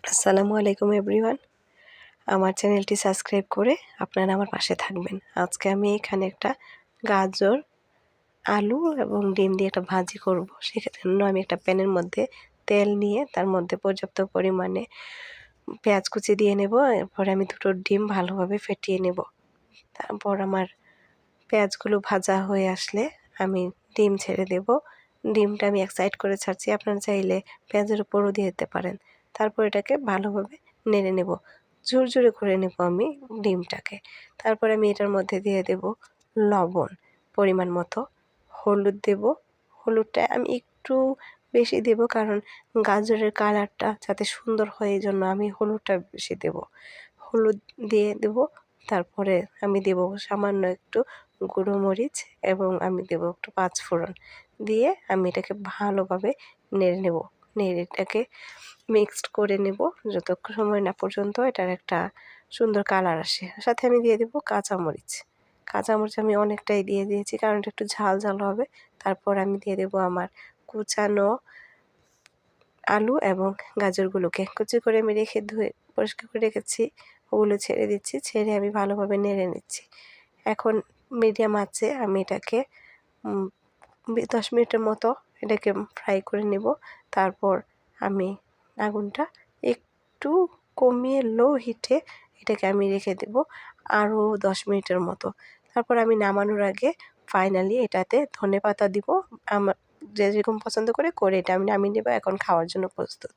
আসসালামু আলাইকুম এভরিওয়ান। আমার চ্যানেলটি সাবস্ক্রাইব করে আপনারা আমার পাশে থাকবেন। আজকে আমি এখানে একটা গাজর, আলু এবং ডিম দিয়ে একটা ভাজি করব। সেজন্য আমি একটা প্যানের মধ্যে তেল নিয়ে তার মধ্যে পর্যাপ্ত পরিমাণে পেঁয়াজ কুচি দিয়ে নেব। এরপরে আমি 2টো ডিম ভালোভাবে ফেটিয়ে নেব। তারপর আমার পেঁয়াজগুলো ভাজা হয়ে আসলে আমি ডিম ছেড়ে দেব। ডিমটা আমি এক সাইড করে ছাড়ছি, আপনারা চাইলে পেঁয়াজের উপরও দিয়ে দিতে পারেন। তারপর এটাকে ভালোভাবে নেড়ে নেব, ঝুরঝুরে করে নেব আমি ডিমটাকে। তারপর আমি এটার মধ্যে দিয়ে দেব লবণ পরিমাণ মতো, হলুদ দেব। হলুদটা আমি একটু বেশি দেব, কারণ গাজরের কালারটা যাতে সুন্দর হয় এই জন্য আমি হলুদটা বেশি দেব। হলুদ দিয়ে দেব। তারপরে আমি দেব সামান্য একটু গুঁড়ো মরিচ এবং আমি দেব একটু পাঁচফোড়ন দিয়ে আমি এটাকে ভালোভাবে নেড়ে নেব। নেড়ে এটাকে মিক্সড করে নেব যতক্ষণ সময় না পর্যন্ত এটার একটা সুন্দর কালার আসে। সাথে আমি দিয়ে দেব কাঁচামরিচ। কাঁচামরিচ আমি অনেকটাই দিয়ে দিয়েছি, কারণ এটা একটু ঝাল ঝাল হবে। তারপর আমি দিয়ে দেব আমার কুচানো আলু এবং গাজরগুলোকে কুচি করে আমি রেখে ধুয়ে পরিষ্কার করে রেখেছি, ওগুলো ছেড়ে দিচ্ছি। ছেড়ে আমি ভালোভাবে নেড়ে নিচ্ছি। এখন মিডিয়াম আঁচে আমি এটাকে 10 মিনিটের মতো এটাকে ফ্রাই করে নেব। তারপর আমি আগুনটা একটু কমিয়ে লো হিটে এটাকে আমি রেখে দেব আরও 10 মিনিটের মতো। তারপর আমি নামানোর আগে ফাইনালি এটাতে ধনেপাতা দিব। আমার যে যেরকম পছন্দ করে এটা আমি নামিয়ে নেব। এখন খাওয়ার জন্য প্রস্তুত।